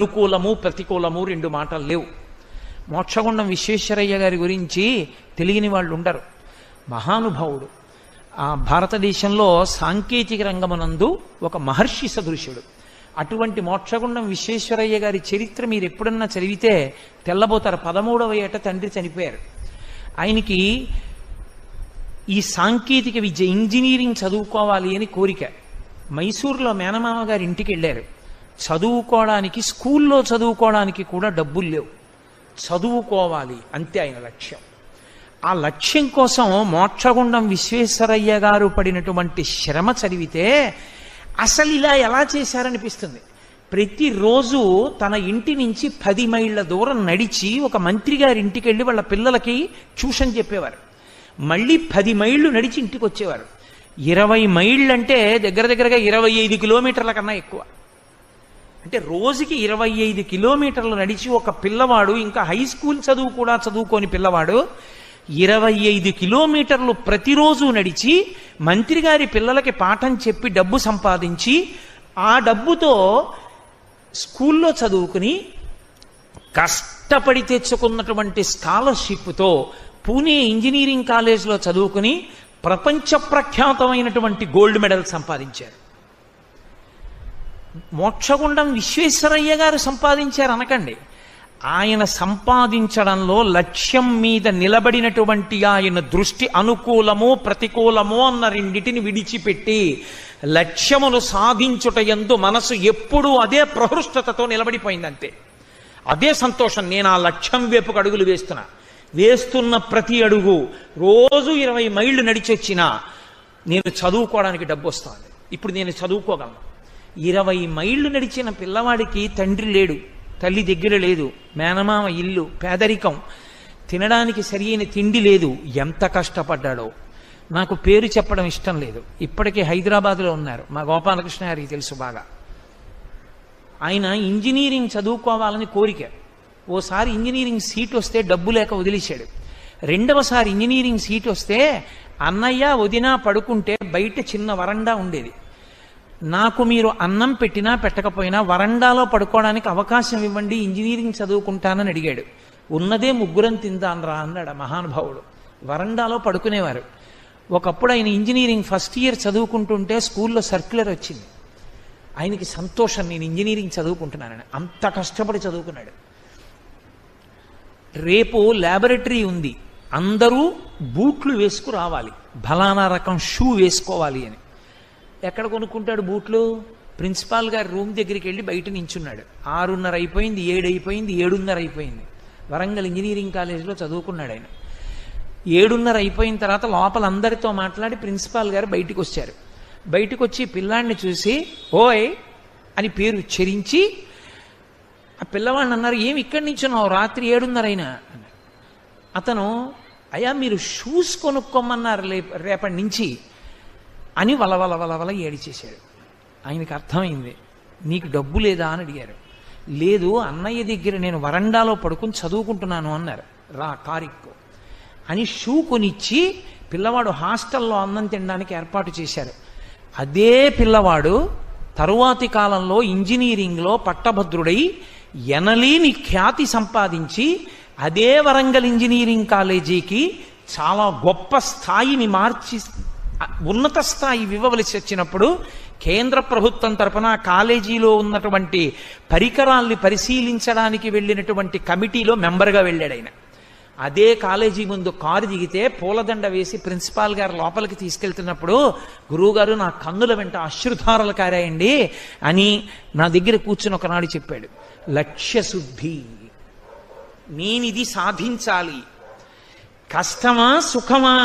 అనుకూలము ప్రతికూలము రెండు మాటలు లేవు. మోక్షగుండం విశ్వేశ్వరయ్య గారి గురించి తెలియని వాళ్ళు ఉండరు. మహానుభావుడు. ఆ భారతదేశంలో సాంకేతిక రంగమునందు ఒక మహర్షి సదృశుడు. అటువంటి మోక్షగుండం విశ్వేశ్వరయ్య గారి చరిత్ర మీరు ఎప్పుడన్నా చదివితే తెల్లబోతారు. 13వ ఏట తండ్రి చనిపోయారు. ఆయనకి ఈ సాంకేతిక విద్య ఇంజనీరింగ్ చదువుకోవాలి అని కోరిక. మైసూరులో మేనమామ గారి ఇంటికి వెళ్ళారు. చదువుకోవడానికి, స్కూల్లో చదువుకోవడానికి కూడా డబ్బులు లేవు. చదువుకోవాలి అంతే ఆయన లక్ష్యం. ఆ లక్ష్యం కోసం మోక్షగుండం విశ్వేశ్వరయ్య గారు పడినటువంటి శ్రమ చదివితే అసలు ఇలా ఎలా చేశారనిపిస్తుంది. ప్రతిరోజు తన ఇంటి నుంచి 10 మైళ్ళ దూరం నడిచి ఒక మంత్రి గారి ఇంటికి వెళ్ళి వాళ్ళ పిల్లలకి ట్యూషన్ చెప్పేవారు. మళ్ళీ 10 మైళ్ళు నడిచి ఇంటికి వచ్చేవారు. 20 మైళ్ళు అంటే దగ్గరగా 25 కిలోమీటర్ల కన్నా ఎక్కువ. అంటే రోజుకి 25 కిలోమీటర్లు నడిచి ఒక పిల్లవాడు, ఇంకా హై స్కూల్ చదువు కూడా చదువుకోని పిల్లవాడు 25 కిలోమీటర్లు ప్రతిరోజు నడిచి మంత్రి గారి పిల్లలకి పాఠం చెప్పి డబ్బు సంపాదించి ఆ డబ్బుతో స్కూల్లో చదువుకుని కష్టపడి తెచ్చుకున్నటువంటి స్కాలర్షిప్తో పూణే ఇంజనీరింగ్ కాలేజ్లో చదువుకుని ప్రపంచ ప్రఖ్యాతమైనటువంటి గోల్డ్ మెడల్ సంపాదించారు. మోక్షగుండం విశ్వేశ్వరయ్య గారు సంపాదించారు అనకండి. ఆయన సంపాదించడంలో లక్ష్యం మీద నిలబడినటువంటి ఆయన దృష్టి అనుకూలము ప్రతికూలము అన్న రెండిటిని విడిచిపెట్టి లక్ష్యమును సాధించుట యందు మనసు ఎప్పుడూ అదే ప్రహృష్టతతో నిలబడిపోయిందంతే. అదే సంతోషం. నేను ఆ లక్ష్యం వైపుకు అడుగులు వేస్తున్న ప్రతి అడుగు రోజు 20 మైళ్ళు నడిచొచ్చినా నేను చదువుకోవడానికి డబ్బు వస్తుంది. ఇప్పుడు నేను చదువుకోగలను. 20 మైళ్ళు నడిచిన పిల్లవాడికి తండ్రి లేడు, తల్లి దగ్గర లేదు, మేనమామ ఇల్లు, పేదరికం, తినడానికి సరియైన తిండి లేదు. ఎంత కష్టపడ్డాడో. నాకు పేరు చెప్పడం ఇష్టం లేదు. ఇప్పటికీ హైదరాబాద్లో ఉన్నారు. మా గోపాలకృష్ణ గారికి తెలుసు బాగా. ఆయన ఇంజనీరింగ్ చదువుకోవాలని కోరిక. ఓసారి ఇంజనీరింగ్ సీట్ వస్తే డబ్బు లేక వదిలేశాడు. రెండవసారి ఇంజనీరింగ్ సీట్ వస్తే అన్నయ్య వదిన పడుకుంటే బయట చిన్న వరండా ఉండేది. నాకు మీరు అన్నం పెట్టినా పెట్టకపోయినా వరండాలో పడుకోవడానికి అవకాశం ఇవ్వండి, ఇంజనీరింగ్ చదువుకుంటానని అడిగాడు. ఉన్నదే ముగ్గురం తిందాన్రా అన్నాడు మహానుభావుడు. వరండాలో పడుకునేవారు. ఒకప్పుడు ఆయన ఇంజనీరింగ్ ఫస్ట్ ఇయర్ చదువుకుంటుంటే స్కూల్లో సర్క్యులర్ వచ్చింది. ఆయనకి సంతోషం, నేను ఇంజనీరింగ్ చదువుకుంటున్నానని. అంత కష్టపడి చదువుకున్నాడు. రేపు ల్యాబొరేటరీ ఉంది, అందరూ బూట్లు వేసుకు రావాలి, ఫలానా రకం షూ వేసుకోవాలి అని. ఎక్కడ కొనుక్కుంటాడు బూట్లు? ప్రిన్సిపాల్ గారి రూమ్ దగ్గరికి వెళ్ళి బయట నించున్నాడు. 6:30 అయిపోయింది, 7 అయిపోయింది, 7:30 అయిపోయింది. వరంగల్ ఇంజనీరింగ్ కాలేజీలో చదువుకున్నాడు ఆయన. 7:30 అయిపోయిన తర్వాత లోపల అందరితో మాట్లాడి ప్రిన్సిపాల్ గారు బయటికి వచ్చారు. బయటకు వచ్చి పిల్లాడిని చూసి ఓయ్ అని పేరు ఉచ్చరించి ఆ పిల్లవాడిని అన్నారు, ఏమి ఇక్కడి నుంచి ఉన్నావు, రాత్రి 7:30 అయినా అన్నారు. అతను, అయ్యా మీరు షూస్ కొనుక్కోమన్నారు రేపటి నుంచి అని వలవల ఏడిచేశాడు. ఆయనకి అర్థమైంది. నీకు డబ్బు లేదా అని అడిగారు. లేదు, అన్నయ్య దగ్గర నేను వరండాలో పడుకుని చదువుకుంటున్నాను అన్నారు. రా కారిక్కో అని షూ కొనిచ్చి పిల్లవాడు హాస్టల్లో అన్నం తినడానికి ఏర్పాటు చేశారు. అదే పిల్లవాడు తరువాతి కాలంలో ఇంజనీరింగ్లో పట్టభద్రుడై ఎనలేని ఖ్యాతి సంపాదించి అదే వరంగల్ ఇంజనీరింగ్ కాలేజీకి చాలా గొప్ప స్థాయిని మార్చి ఉన్నత స్థాయి ఇవ్వవలసి వచ్చినప్పుడు కేంద్ర ప్రభుత్వం తరపున కాలేజీలో ఉన్నటువంటి పరికరాల్ని పరిశీలించడానికి వెళ్ళినటువంటి కమిటీలో మెంబర్గా వెళ్ళాడు ఆయన. అదే కాలేజీ ముందు కారు దిగితే పూలదండ వేసి ప్రిన్సిపాల్ గారు లోపలికి తీసుకెళ్తున్నప్పుడు, గురువుగారు నా కన్నుల వెంట అశ్రుధారలు కారాయండి అని నా దగ్గర కూర్చుని ఒకనాడు చెప్పాడు. లక్ష్యశుద్ధి. నేనిది సాధించాలి. కష్టమా సుఖమా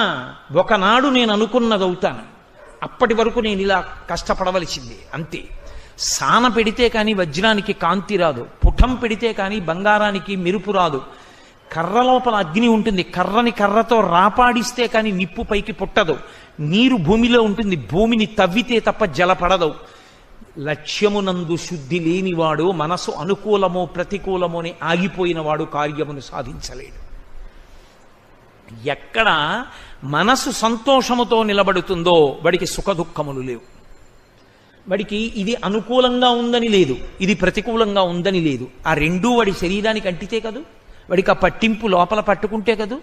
ఒకనాడు నేను అనుకున్నదవుతాను. అప్పటి వరకు నేను ఇలా కష్టపడవలసింది అంతే. సాన పెడితే కానీ వజ్రానికి కాంతి రాదు, పుటం పెడితే కానీ బంగారానికి మెరుపు రాదు. కర్ర లోపల అగ్ని ఉంటుంది, కర్రని కర్రతో రాపాడిస్తే కానీ నిప్పు పైకి పుట్టదు. నీరు భూమిలో ఉంటుంది, భూమిని తవ్వితే తప్ప జలపడదు. లక్ష్యమునందు శుద్ధి లేనివాడు, మనసు అనుకూలమో ప్రతికూలమో అని ఆగిపోయినవాడు కార్యమును సాధించలేడు. ఎక్కడ మనసు సంతోషముతో నిలబడుతుందో వాడికి సుఖ దుఃఖములు లేవు. వాడికి ఇది అనుకూలంగా ఉందని లేదు, ఇది ప్రతికూలంగా ఉందని లేదు. ఆ రెండూ వాడి శరీరానికి అంటితే కదూ, వాడికి ఆ పట్టింపు లోపల పట్టుకుంటే కదూ.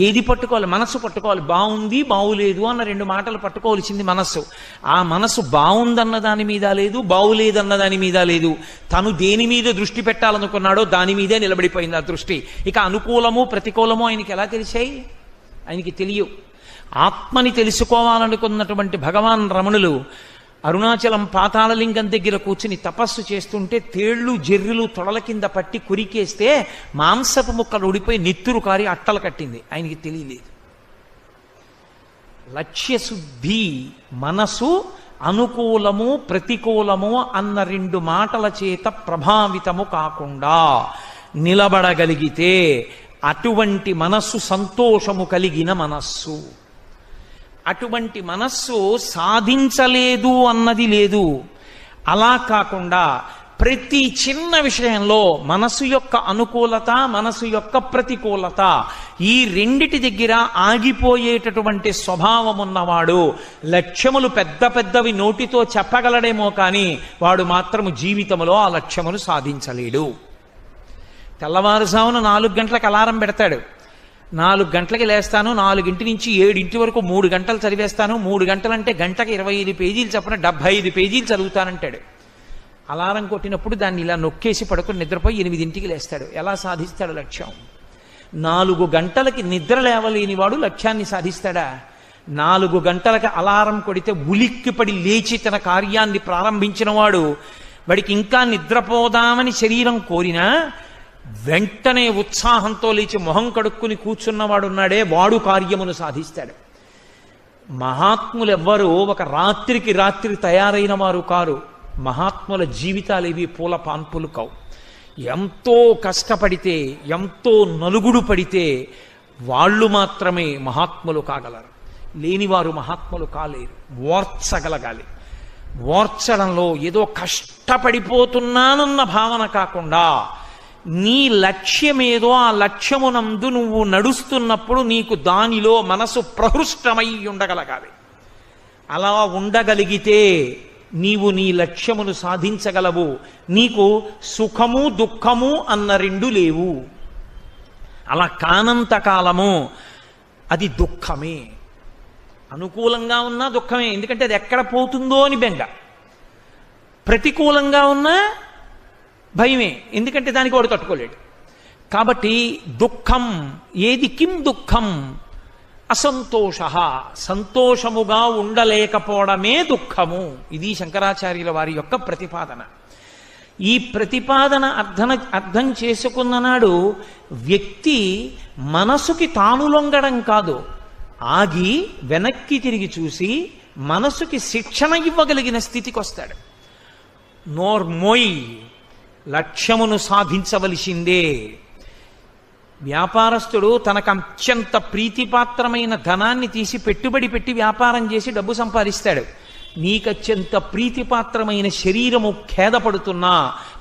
ఏది పట్టుకోవాలి? మనస్సు పట్టుకోవాలి. బాగుంది బాగులేదు అన్న రెండు మాటలు పట్టుకోవాల్సింది మనస్సు. ఆ మనస్సు బాగుందన్న దాని మీద లేదు, బాగులేదన్న దాని మీద లేదు. తను దేని మీద దృష్టి పెట్టాలనుకున్నాడో దాని మీదే నిలబడిపోయింది ఆ దృష్టి. ఇక అనుకూలము ప్రతికూలము ఆయనకి ఎలా తెలిసాయి? ఆయనకి తెలియవు. ఆత్మని తెలుసుకోవాలనుకున్నటువంటి భగవాన్ రమణులు అరుణాచలం పాతాళలింగం దగ్గర కూర్చుని తపస్సు చేస్తుంటే తేళ్లు జెర్రులు తొడల కింద పట్టి కురికేస్తే మాంసపు ముక్కలు ఉడిపోయి నెత్తురు కారి అట్టలు కట్టింది. ఆయనకి తెలియలేదు. లక్ష్యశుద్ధి, మనసు అనుకూలము ప్రతికూలము అన్న రెండు మాటల చేత ప్రభావితము కాకుండా నిలబడగలిగితే అటువంటి మనస్సు సంతోషము కలిగిన మనస్సు. అటువంటి మనస్సు సాధించలేదు అన్నది లేదు. అలా కాకుండా ప్రతి చిన్న విషయంలో మనసు యొక్క అనుకూలత, మనసు యొక్క ప్రతికూలత, ఈ రెండిటి దగ్గర ఆగిపోయేటటువంటి స్వభావం ఉన్నవాడు లక్ష్యములు పెద్ద పెద్దవి నోటితో చెప్పగలడేమో కానీ వాడు మాత్రము జీవితంలో ఆ లక్ష్యమును సాధించలేడు. తెల్లవారుజామున 4 గంటలకు అలారం పెడతాడు. 4 గంటలకి లేస్తాను, 4 నుంచి 7 వరకు 3 గంటలు చదివేస్తాను, 3 గంటలంటే గంటకి 25 పేజీలు చొప్పున 75 పేజీలు చదువుతానంటాడు. అలారం కొట్టినప్పుడు దాన్ని ఇలా నొక్కేసి పడుకుని నిద్రపోయి 8 లేస్తాడు. ఎలా సాధిస్తాడు లక్ష్యం? 4 గంటలకి నిద్ర లేవలేని వాడు లక్ష్యాన్ని సాధిస్తాడా? 4 గంటలకి అలారం కొడితే ఉలిక్కిపడి లేచి తన కార్యాన్ని ప్రారంభించిన వాడు, వాడికి ఇంకా నిద్రపోదామని శరీరం కోరినా వెంటనే ఉత్సాహంతో లేచి మొహం కడుక్కుని కూర్చున్నవాడున్నాడే, వాడు కార్యమును సాధిస్తాడు. మహాత్ములెవ్వరూ ఒక రాత్రికి రాత్రి తయారైన వారు కారు. మహాత్ముల జీవితాలు ఇవి పూల పాన్పులు కావు. ఎంతో కష్టపడితే, ఎంతో నలుగుడు పడితే వాళ్ళు మాత్రమే మహాత్ములు కాగలరు. లేనివారు మహాత్ములు కాలేరు. ఓర్చగలగాలి. ఓర్చడంలో ఏదో కష్టపడిపోతున్నానన్న భావన కాకుండా నీ లక్ష్యమేదో ఆ లక్ష్యమునందు నువ్వు నడుస్తున్నప్పుడు నీకు దానిలో మనసు ప్రహృష్టమై ఉండగలగాలి. అలా ఉండగలిగితే నీవు నీ లక్ష్యమును సాధించగలవు. నీకు సుఖము దుఃఖము అన్న రెండు లేవు. అలా కానంత కాలము అది దుఃఖమే. అనుకూలంగా ఉన్నా దుఃఖమే, ఎందుకంటే అది ఎక్కడ పోతుందో అని బెంగ. ప్రతికూలంగా ఉన్నా భయమే, ఎందుకంటే దానికి వాడు తట్టుకోలేడు. కాబట్టి దుఃఖం ఏది? కిం దుఃఖం? అసంతోష. సంతోషముగా ఉండలేకపోవడమే దుఃఖము. ఇది శంకరాచార్యుల వారి యొక్క ప్రతిపాదన. ఈ ప్రతిపాదన అర్థం చేసుకున్న నాడు వ్యక్తి మనసుకి తాను లొంగడం కాదు, ఆగి వెనక్కి తిరిగి చూసి మనసుకి శిక్షణ ఇవ్వగలిగిన స్థితికి వస్తాడు. నోర్మోయ్, లక్ష్యమును సాధించవలసిందే. వ్యాపారస్తుడు తనకు అత్యంత ప్రీతిపాత్రమైన ధనాన్ని తీసి పెట్టుబడి పెట్టి వ్యాపారం చేసి డబ్బు సంపాదిస్తాడు. నీకత్యంత ప్రీతిపాత్రమైన శరీరము ఖేదపడుతున్నా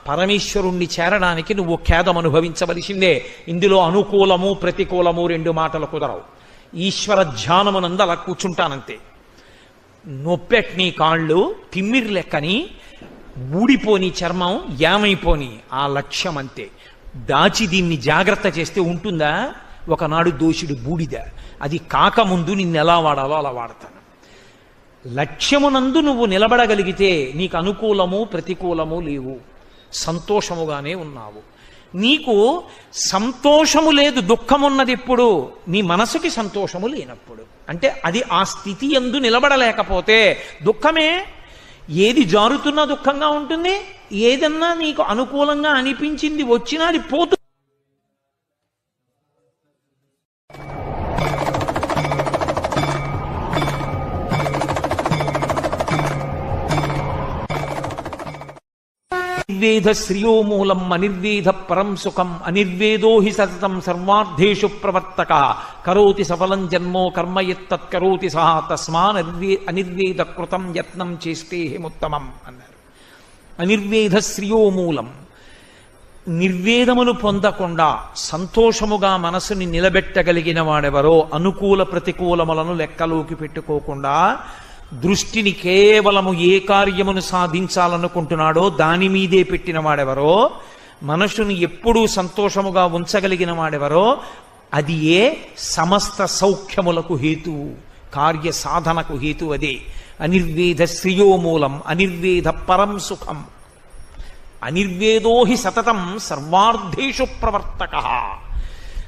పరమేశ్వరుణ్ణి చేరడానికి నువ్వు ఖేదం అనుభవించవలసిందే. ఇందులో అనుకూలము ప్రతికూలము రెండు మాటలు కుదరవు. ఈశ్వర ధ్యానమునందు అలా కూర్చుంటానంతే. నొప్పెట్ని కాళ్ళు, తిమ్మిరి లెక్కని, ఊడిపోని చర్మం, ఏమైపోని ఆ లక్ష్యం అంతే. దాచి దీన్ని జాగ్రత్త చేస్తే ఉంటుందా? ఒకనాడు దోషుడు బూడిద. అది కాకముందు నిన్ను ఎలా వాడాలో అలా వాడతాను. లక్ష్యమునందు నువ్వు నిలబడగలిగితే నీకు అనుకూలము ప్రతికూలము లేవు, సంతోషముగానే ఉన్నావు. నీకు సంతోషము లేదు, దుఃఖమున్నది ఎప్పుడు? నీ మనసుకి సంతోషము లేనప్పుడు. అంటే అది ఆ స్థితి యందు నిలబడలేకపోతే దుఃఖమే. ఏది జారుతున్నా దుఃఖంగా ఉంటుంది, ఏదన్నా నీకు అనుకూలంగా అనిపించింది వచ్చినా అది పోతుంది. నిర్వేద శ్రియో మూలం అనిర్వేద పరం సుఖం అనిర్వేదో హి సతతం సర్వార్థేషు ప్రవర్తక కరోతి సఫలం జన్మో కర్మ యత్తత్ కరోతి సహా తస్మాన్ అనిర్వేద కృతం యత్నం చేస్తే హిముత్తమం అన్నారు. అనిర్వేద శ్రియో మూలం. నిర్వేదమును పొందకుండా సంతోషముగా మనసుని నిలబెట్టగలిగిన వాడెవరో, అనుకూల ప్రతికూలములను లెక్కలోకి పెట్టుకోకుండా దృష్టిని కేవలము ఏ కార్యమును సాధించాలనుకుంటున్నాడో దాని మీదే పెట్టిన వాడెవరో, మనసుని ఎప్పుడూ సంతోషముగా ఉంచగలిగిన వాడెవరో అది ఏ సమస్త సౌఖ్యములకు హేతువు, కార్య సాధనకు హేతు అదే. అనిర్వేద శ్రియోమూలం అనిర్వేద పరం సుఖం, అనిర్వేదో హి సతతం సర్వార్థేషు ప్రవర్తక.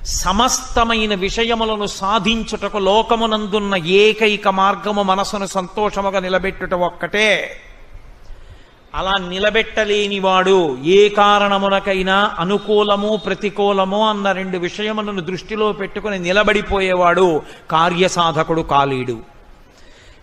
సమస్తమైన విషయములను సాధించుటకు లోకమునందున్న ఏకైక మార్గము మనసును సంతోషముగా నిలబెట్టుట ఒక్కటే. అలా నిలబెట్టలేనివాడు ఏ కారణమునకైనా అనుకూలము ప్రతికూలము అన్న రెండు విషయములను దృష్టిలో పెట్టుకుని నిలబడిపోయేవాడు కార్యసాధకుడు కాలేడు.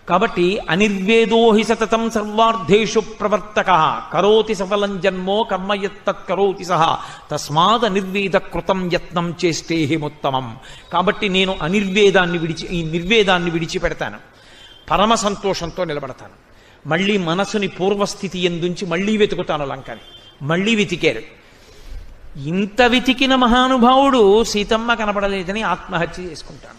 కాబట్టి అనిర్వేదో హి సతతం సర్వార్థేషు ప్రవర్తక కరోతి సఫలం జన్మో కర్మయత్తత్ కరోతి సహ తస్మాద్ అనిర్వేద కృతం యత్నం చేస్తే హిముత్తమం. కాబట్టి నేను ఈ నిర్వేదాన్ని విడిచిపెడతాను, పరమ సంతోషంతో నిలబడతాను. మళ్ళీ మనసుని పూర్వస్థితి ఎందుంచి మళ్ళీ వెతుకుతాను లంకని. మళ్ళీ వెతికారు. ఇంత వెతికిన మహానుభావుడు సీతమ్మ కనపడలేదని ఆత్మహత్య చేసుకుంటాడు.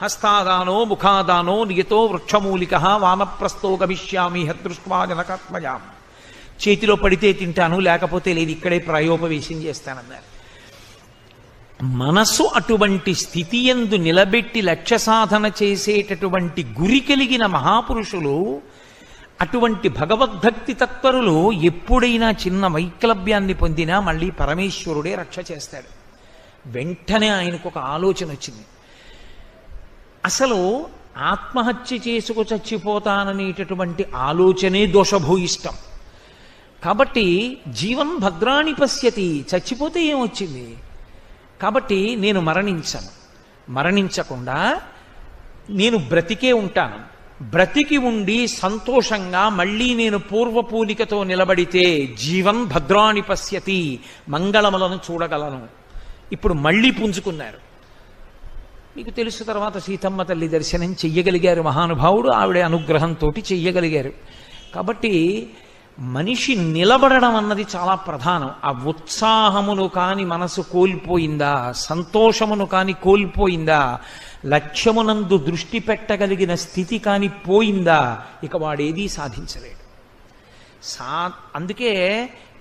హస్తాదానో ముఖాదానో నియతో వృక్షమూలిక వానప్రస్థో గమిష్యామి హదృష్ట్వా జనకాత్మజాం. చేతిలో పడితే తింటాను, లేకపోతే లేదు, ఇక్కడే ప్రాయోపవేశం చేస్తానన్నారు. మనసు అటువంటి స్థితి యందు నిలబెట్టి లక్ష్య సాధన చేసేటటువంటి గురి కలిగిన మహాపురుషులు, అటువంటి భగవద్భక్తి తత్పరులు ఎప్పుడైనా చిన్న వైక్లభ్యాన్ని పొందినా మళ్ళీ పరమేశ్వరుడే రక్ష చేస్తాడు. వెంటనే ఆయనకు ఒక ఆలోచన వచ్చింది. అసలు ఆత్మహత్య చేసుకు చచ్చిపోతాననేటటువంటి ఆలోచనే దోషభూయిష్టం. కాబట్టి జీవన్ భద్రాణి పశ్యతి, చచ్చిపోతే ఏమొచ్చింది? కాబట్టి నేను మరణించకుండా నేను బ్రతికే ఉంటాను. బ్రతికి ఉండి సంతోషంగా మళ్ళీ నేను పూర్వపూలికతో నిలబడితే జీవన్ భద్రాణి పశ్యతి, మంగళములను చూడగలను. ఇప్పుడు మళ్ళీ పుంజుకున్నారు. మీకు తెలుసు, తర్వాత సీతమ్మ తల్లి దర్శనం చెయ్యగలిగారు మహానుభావుడు. ఆవిడ అనుగ్రహంతో చెయ్యగలిగారు. కాబట్టి మనిషి నిలబడడం అన్నది చాలా ప్రధానం. ఆ ఉత్సాహమును కాని మనసు కోల్పోయిందా, సంతోషమును కాని కోల్పోయిందా, లక్ష్యమునందు దృష్టి పెట్టగలిగిన స్థితి కాని పోయిందా, ఇక వాడేదీ సాధించలేడు. అందుకే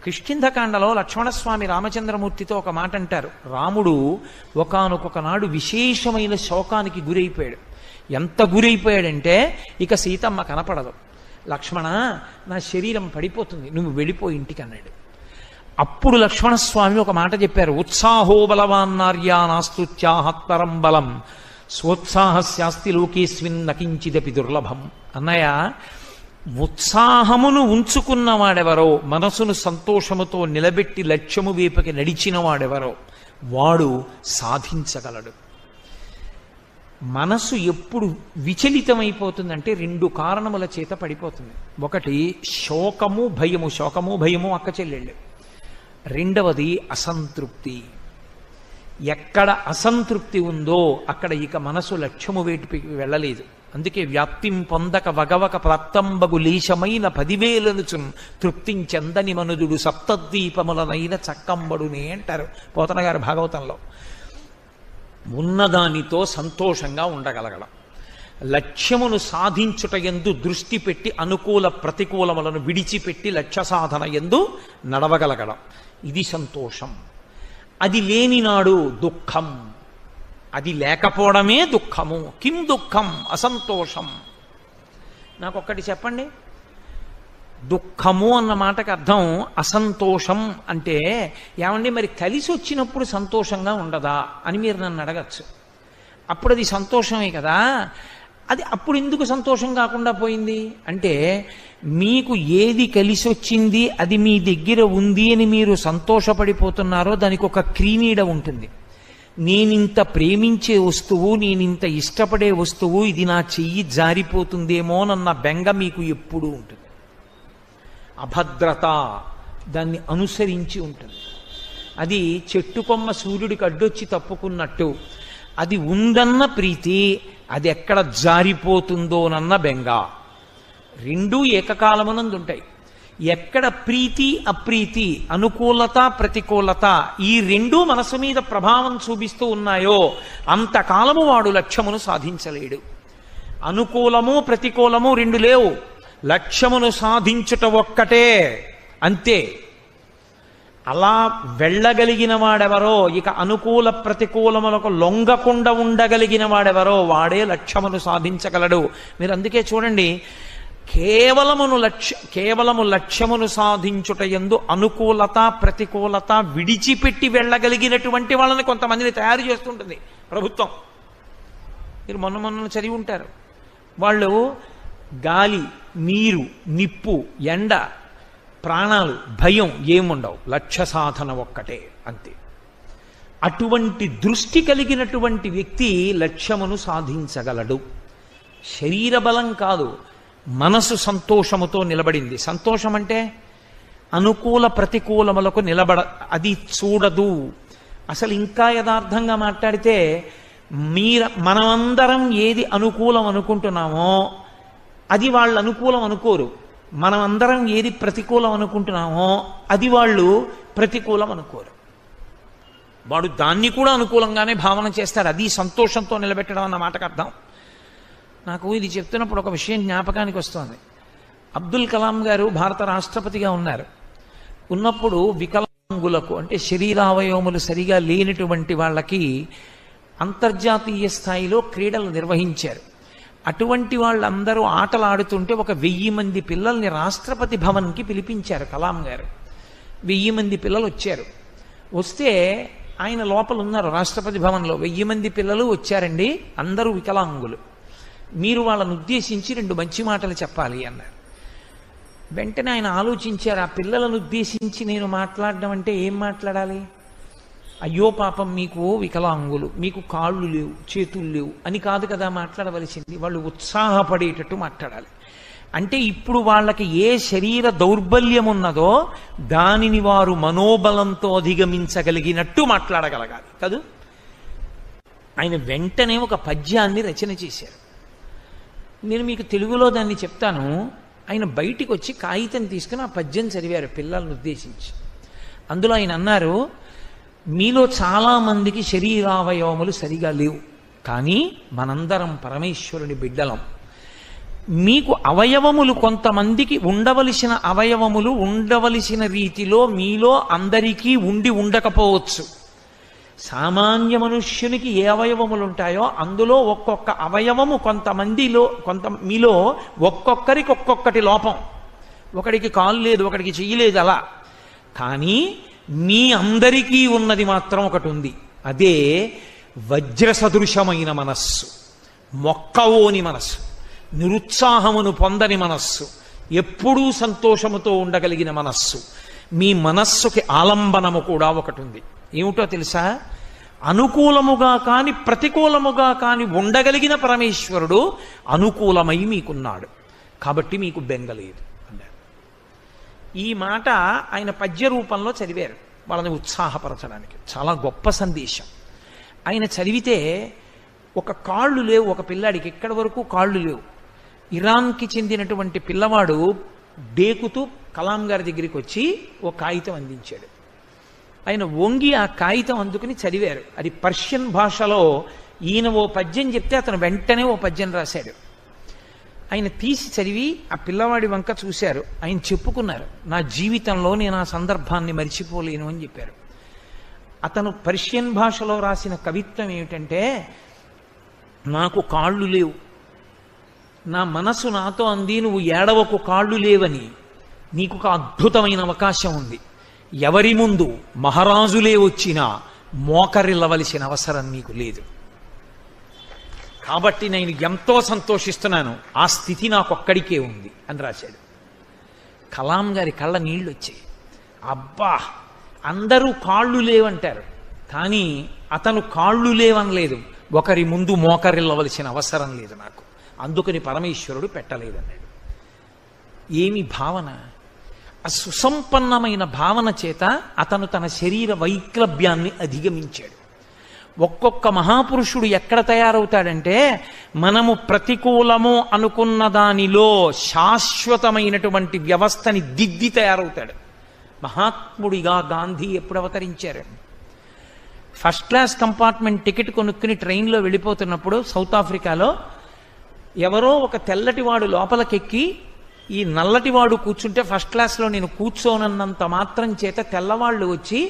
కిష్కింధకాండలో లక్ష్మణస్వామి రామచంద్రమూర్తితో ఒక మాట అంటారు. రాముడు ఒకానొక నాడు విశేషమైన శోకానికి గురైపోయాడు. ఎంత గురైపోయాడంటే ఇక సీతమ్మ కనపడదు. లక్ష్మణ, నా శరీరం పడిపోతుంది, నువ్వు వెళ్ళిపోయి ఇంటికి అన్నాడు. అప్పుడు లక్ష్మణస్వామి ఒక మాట చెప్పారు. ఉత్సాహో బలవాన్నార్యా నాస్తుత్యాహత్పరం బలం స్వోత్సాహస్యాస్తి లోకేస్మిన్ నకించిదపి దుర్లభం. అన్నయ్య, ఉత్సాహమును ఉంచుకున్నవాడెవరో, మనసును సంతోషముతో నిలబెట్టి లక్ష్యము వైపుకి నడిచిన వాడెవరో వాడు సాధించగలడు. మనసు ఎప్పుడు విచలితమైపోతుందంటే రెండు కారణముల చేత పడిపోతుంది. ఒకటి శోకము భయము. శోకము భయము అక్క చెల్లెళ్ళు. రెండవది అసంతృప్తి. ఎక్కడ అసంతృప్తి ఉందో అక్కడ ఇక మనసు లక్ష్యము వేటికి వెళ్ళలేదు. అందుకే వ్యాప్తిం పొందక వగవక ప్రాప్తంబగు లేశమైన 10,000 తృప్తించెందని మనుదుడు సప్తద్వీపములనైన చక్కంబడునే అంటారు పోతన గారు భాగవతంలో. ఉన్నదానితో సంతోషంగా ఉండగలగడం, లక్ష్యమును సాధించుట యందు దృష్టి పెట్టి అనుకూల ప్రతికూలములను విడిచిపెట్టి లక్ష్య సాధన యందు నడవగలగడం, ఇది సంతోషం. అది లేనినాడు దుఃఖం. అది లేకపోవడమే దుఃఖము. కిం దుఃఖం? అసంతోషం. నాకొక్కటి చెప్పండి. దుఃఖము అన్న మాటకు అర్థం అసంతోషం అంటే ఏమండి, మరి కలిసి వచ్చినప్పుడు సంతోషంగా ఉండదా అని మీరు నన్ను అడగచ్చు. అప్పుడు అది సంతోషమే కదా. అది అప్పుడు ఎందుకు సంతోషం కాకుండా పోయింది అంటే, మీకు ఏది కలిసి వచ్చింది అది మీ దగ్గర ఉంది అని మీరు సంతోషపడిపోతున్నారో దానికి ఒక క్రీనీడ ఉంటుంది. నేనింత ప్రేమించే వస్తువు, నేనింత ఇష్టపడే వస్తువు, ఇది నా చెయ్యి జారిపోతుందేమోనన్న బెంగ మీకు ఎప్పుడూ ఉంటుంది. అభద్రత దాన్ని అనుసరించి ఉంటుంది. అది చెట్టు కొమ్మ సూర్యుడికి అడ్డొచ్చి తప్పుకున్నట్టు. అది ఉందన్న ప్రీతి, అది ఎక్కడ జారిపోతుందోనన్న బెంగ. రెండూ ఏకకాలమునందుంటాయి. ఎక్కడ ప్రీతి అప్రీతి, అనుకూలత ప్రతికూలత, ఈ రెండూ మనసు మీద ప్రభావం చూపిస్తూ ఉన్నాయో అంతకాలము వాడు లక్ష్యమును సాధించలేడు. అనుకూలము ప్రతికూలము రెండు లేవు. లక్ష్యమును సాధించుట ఒక్కటే, అంతే. అలా వెళ్ళగలిగిన వాడెవరో, ఇక అనుకూల ప్రతికూలములకు లొంగకుండా ఉండగలిగిన వాడెవరో వాడే లక్ష్యమును సాధించగలడు. మీరు అందుకే చూడండి, కేవలము లక్ష్యమును సాధించుట యందు అనుకూలత ప్రతికూలత విడిచిపెట్టి వెళ్ళగలిగినటువంటి వాళ్ళని కొంతమందిని తయారు చేస్తుంటుంది ప్రభుత్వం. మీరు మొన్న చదివి ఉంటారు. వాళ్ళు గాలి, నీరు, నిప్పు, ఎండ, ప్రాణాలు, భయం ఏముండవు, లక్ష్య సాధన ఒక్కటే, అంతే. అటువంటి దృష్టి కలిగినటువంటి వ్యక్తి లక్ష్యమును సాధించగలడు. శరీర బలం కాదు, మనసు సంతోషముతో నిలబడింది. సంతోషం అంటే అనుకూల ప్రతికూలములకు అది చూడదు. అసలు ఇంకా యథార్థంగా మాట్లాడితే మనమందరం ఏది అనుకూలం అనుకుంటున్నామో అది వాళ్ళు అనుకూలం అనుకోరు. మనమందరం ఏది ప్రతికూలం అనుకుంటున్నామో అది వాళ్ళు ప్రతికూలం అనుకోరు. వాడు దాన్ని కూడా అనుకూలంగానే భావన చేస్తాడు. అది సంతోషంతో నిలబెట్టడం అన్న మాటకు అర్థం. నాకు ఇది చెప్తున్నప్పుడు ఒక విషయం జ్ఞాపకానికి వస్తుంది. అబ్దుల్ కలాం గారు భారత రాష్ట్రపతిగా ఉన్నప్పుడు వికలాంగులకు, అంటే శరీరావయవములు సరిగా లేనటువంటి వాళ్ళకి అంతర్జాతీయ స్థాయిలో క్రీడలు నిర్వహించారు. అటువంటి వాళ్ళందరూ ఆటలు ఆడుతుంటే ఒక 1000 మంది పిల్లల్ని రాష్ట్రపతి భవన్కి పిలిపించారు కలాం గారు. 1000 మంది పిల్లలు వచ్చారు. వస్తే ఆయన లోపల ఉన్నారు రాష్ట్రపతి భవన్లో. 1000 మంది పిల్లలు వచ్చారండి, అందరూ వికలాంగులు. మీరు వాళ్ళను ఉద్దేశించి 2 మంచి మాటలు చెప్పాలి అన్నారు. వెంటనే ఆయన ఆలోచించారు, ఆ పిల్లలను ఉద్దేశించి నేను మాట్లాడడం అంటే ఏం మాట్లాడాలి? అయ్యో పాపం మీకు వికలాంగులు, మీకు కాళ్ళు లేవు, చేతులు లేవు అని కాదు కదా మాట్లాడవలసింది. వాళ్ళు ఉత్సాహపడేటట్టు మాట్లాడాలి. అంటే ఇప్పుడు వాళ్ళకి ఏ శరీర దౌర్బల్యం ఉన్నదో దానిని వారు మనోబలంతో అధిగమించగలిగినట్టు మాట్లాడగలగాలి కదూ. ఆయన వెంటనే ఒక పద్యాన్ని రచన చేశారు. నేను మీకు తెలుగులో దాన్ని చెప్తాను. ఆయన బయటికి వచ్చి కాగితం తీసుకుని ఆ పద్యం చదివారు పిల్లలను ఉద్దేశించి. అందులో ఆయన అన్నారు, మీలో చాలామందికి శరీరావయవములు సరిగా లేవు, కానీ మనందరం పరమేశ్వరుని బిడ్డలం. మీకు అవయవములు కొంతమందికి ఉండవలసిన అవయవములు ఉండవలసిన రీతిలో మీలో అందరికీ ఉండకపోవచ్చు. సామాన్య మనుష్యునికి ఏ అవయవములు ఉంటాయో అందులో ఒక్కొక్క అవయవము మీలో ఒక్కొక్కరికి ఒక్కొక్కటి లోపం. ఒకడికి కాలు లేదు, ఒకడికి చెయ్యి లేదు అలా. కానీ మీ అందరికీ ఉన్నది మాత్రం ఒకటి ఉంది. అదే వజ్ర సదృశమైన మనస్సు, మొక్కవోని మనస్సు, నిరుత్సాహమును పొందని మనస్సు, ఎప్పుడూ సంతోషముతో ఉండగలిగిన మనస్సు. మీ మనస్సుకి ఆలంబనము కూడా ఒకటి ఉంది. ఏమిటో తెలుసా? అనుకూలముగా కాని ప్రతికూలముగా కాని ఉండగలిగిన పరమేశ్వరుడు అనుకూలమై మీకున్నాడు, కాబట్టి మీకు బెంగలేదు అన్నారు. ఈ మాట ఆయన పద్య రూపంలో చదివారు వాళ్ళని ఉత్సాహపరచడానికి. చాలా గొప్ప సందేశం. ఆయన చదివితే ఒక కాళ్ళు లేవు ఒక పిల్లాడికి, ఎక్కడి వరకు కాళ్ళు లేవు. ఇరాన్కి చెందినటువంటి పిల్లవాడు డేకుతూ కలాం గారి దగ్గరికి వచ్చి ఓ కాగితం అందించాడు. ఆయన వంగి ఆ కాగితం అందుకుని చదివారు. అది పర్షియన్ భాషలో. ఈయన ఓ పద్యం చెప్తే అతను వెంటనే ఓ పద్యం రాశాడు. ఆయన తీసి చదివి ఆ పిల్లవాడి వంక చూశారు. ఆయన చెప్పుకున్నారు, నా జీవితంలో నేను ఆ సందర్భాన్ని మరిచిపోలేను అని చెప్పారు. అతను పర్షియన్ భాషలో రాసిన కవిత్వం ఏమిటంటే, నాకు కాళ్ళు లేవు, నా మనసు నాతో అంది, నువ్వు ఏడవకు కాళ్ళు లేవని, నీకు ఒక అద్భుతమైన అవకాశం ఉంది. ఎవరి ముందు మహారాజులే వచ్చినా మోకరిల్లవలసిన అవసరం నీకు లేదు. కాబట్టి నేను ఎంతో సంతోషిస్తున్నాను, ఆ స్థితి నాకొక్కడికే ఉంది అని రాశాడు. కలాం గారి కళ్ళ నీళ్ళు వచ్చాయి. అబ్బా, అందరూ కాళ్ళు లేవంటారు, కానీ అతను కాళ్ళు లేవనలేదు, ఒకరి ముందు మోకరిల్లవలసిన అవసరం లేదు నాకు, అందుకని పరమేశ్వరుడు పెట్టలేదన్నాడు. ఏమి భావన! ఆ సుసంపన్నమైన భావన చేత అతను తన శరీర వైక్లభ్యాన్ని అధిగమించాడు. ఒక్కొక్క మహాపురుషుడు ఎక్కడ తయారవుతాడంటే, మనము ప్రతికూలము అనుకున్న దానిలో శాశ్వతమైనటువంటి వ్యవస్థని దిద్ది తయారవుతాడు. మహాత్ముడిగా గాంధీ ఎప్పుడు అవతరించారు? ఫస్ట్ క్లాస్ కంపార్ట్మెంట్ టికెట్ కొనుక్కుని ట్రైన్లో వెళ్ళిపోతున్నప్పుడు సౌత్ ఆఫ్రికాలో ఎవరో ఒక తెల్లటివాడు లోపలికెక్కి ఈ నల్లటివాడు కూర్చుంటే ఫస్ట్ క్లాస్లో నేను కూర్చోనన్నంత మాత్రం చేత తెల్లవాళ్ళు వచ్చి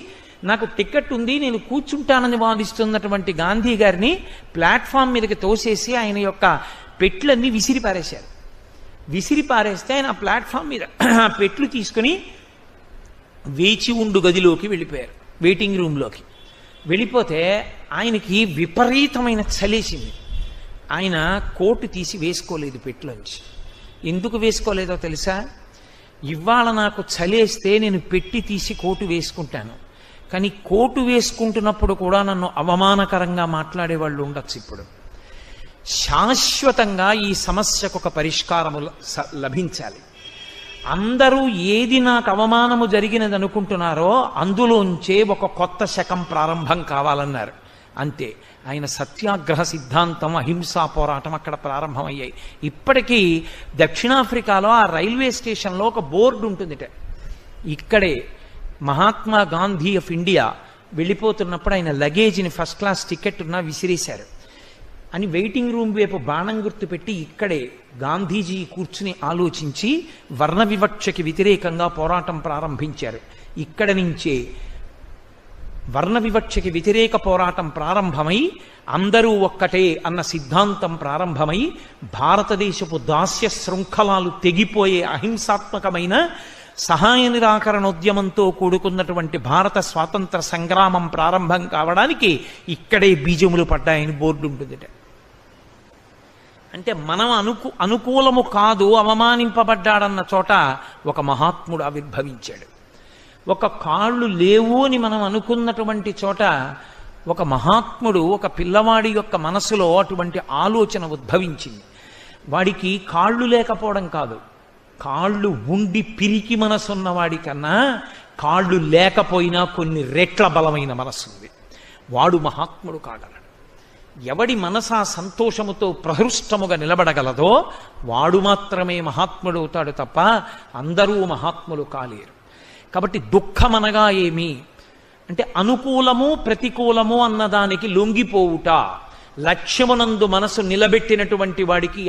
నాకు టికెట్ ఉంది నేను కూర్చుంటానని వాదిస్తున్నటువంటి గాంధీ గారిని ప్లాట్ఫామ్ మీదకి తోసేసి ఆయన యొక్క పెట్లన్నీ విసిరి పారేశారు. విసిరి పారేస్తే ఆయన ప్లాట్ఫామ్ మీద పెట్లు తీసుకుని వేచి ఉండు గదిలోకి వెళ్ళిపోయారు, వెయిటింగ్ రూమ్లోకి వెళ్ళిపోతే ఆయనకి విపరీతమైన చలేసింది. ఆయన కోటు తీసి వేసుకోలేదు పెట్లోంచి. ఎందుకు వేసుకోలేదో తెలుసా? ఇవాళ నాకు చలేస్తే నేను పెట్టి తీసి కోటు వేసుకుంటాను, కానీ కోటు వేసుకుంటున్నప్పుడు కూడా నన్ను అవమానకరంగా మాట్లాడేవాళ్ళు ఉండొచ్చు. ఇప్పుడు శాశ్వతంగా ఈ సమస్యకు ఒక పరిష్కారము లభించాలి. అందరూ ఏది నాకు అవమానము జరిగినది అనుకుంటున్నారో అందులోంచే ఒక కొత్త శకం ప్రారంభం కావాలన్నారు. అంతే. ఆయన సత్యాగ్రహ సిద్ధాంతం, అహింసా పోరాటం అక్కడ ప్రారంభమయ్యాయి. ఇప్పటికీ దక్షిణాఫ్రికాలో ఆ రైల్వే స్టేషన్లో ఒక బోర్డు ఉంటుందిట. ఇక్కడే మహాత్మా గాంధీ ఆఫ్ ఇండియా వెళ్ళిపోతున్నప్పుడు ఆయన లగేజ్ని ఫస్ట్ క్లాస్ టికెట్ ఉన్నా విసిరేశారు అని వెయిటింగ్ రూమ్ వైపు బాణం గుర్తు పెట్టి ఇక్కడే గాంధీజీ కూర్చుని ఆలోచించి వర్ణ వివక్షకి వ్యతిరేకంగా పోరాటం ప్రారంభించారు. ఇక్కడ నుంచే వర్ణ వివక్షకి వ్యతిరేక పోరాటం ప్రారంభమై అందరూ ఒక్కటే అన్న సిద్ధాంతం ప్రారంభమై భారతదేశపు దాస్య శృంఖలాలు తెగిపోయే అహింసాత్మకమైన సహాయ నిరాకరణోద్యమంతో కూడుకున్నటువంటి భారత స్వాతంత్ర సంగ్రామం ప్రారంభం కావడానికి ఇక్కడే బీజములు పడ్డాయని బోర్డు ఉంటుందిట. అంటే మనం అనుకూలము కాదు, అవమానింపబడ్డాడన్న చోట ఒక మహాత్ముడు ఆవిర్భవించాడు. ఒక కాళ్ళు లేవు అని మనం అనుకున్నటువంటి చోట ఒక మహాత్ముడు, ఒక పిల్లవాడి యొక్క మనసులో అటువంటి ఆలోచన ఉద్భవించింది. వాడికి కాళ్ళు లేకపోవడం కాదు, కాళ్ళు ఉండి పిరికి మనసున్నవాడి కన్నా కాళ్ళు లేకపోయినా కొన్ని రెట్ల బలమైన మనస్సుంది. వాడు మహాత్ముడు కాగలడు. ఎవడి మనసా సంతోషముతో ప్రహృష్టముగా నిలబడగలదో వాడు మాత్రమే మహాత్ముడవుతాడు తప్ప అందరూ మహాత్ములు కాలేరు. కాబట్టి దుఃఖమనగా ఏమి అంటే అనుకూలము ప్రతికూలము అన్నదానికి లొంగిపోవుట. లక్ష్యమునందు మనసు నిలబెట్టినటువంటి వాడికి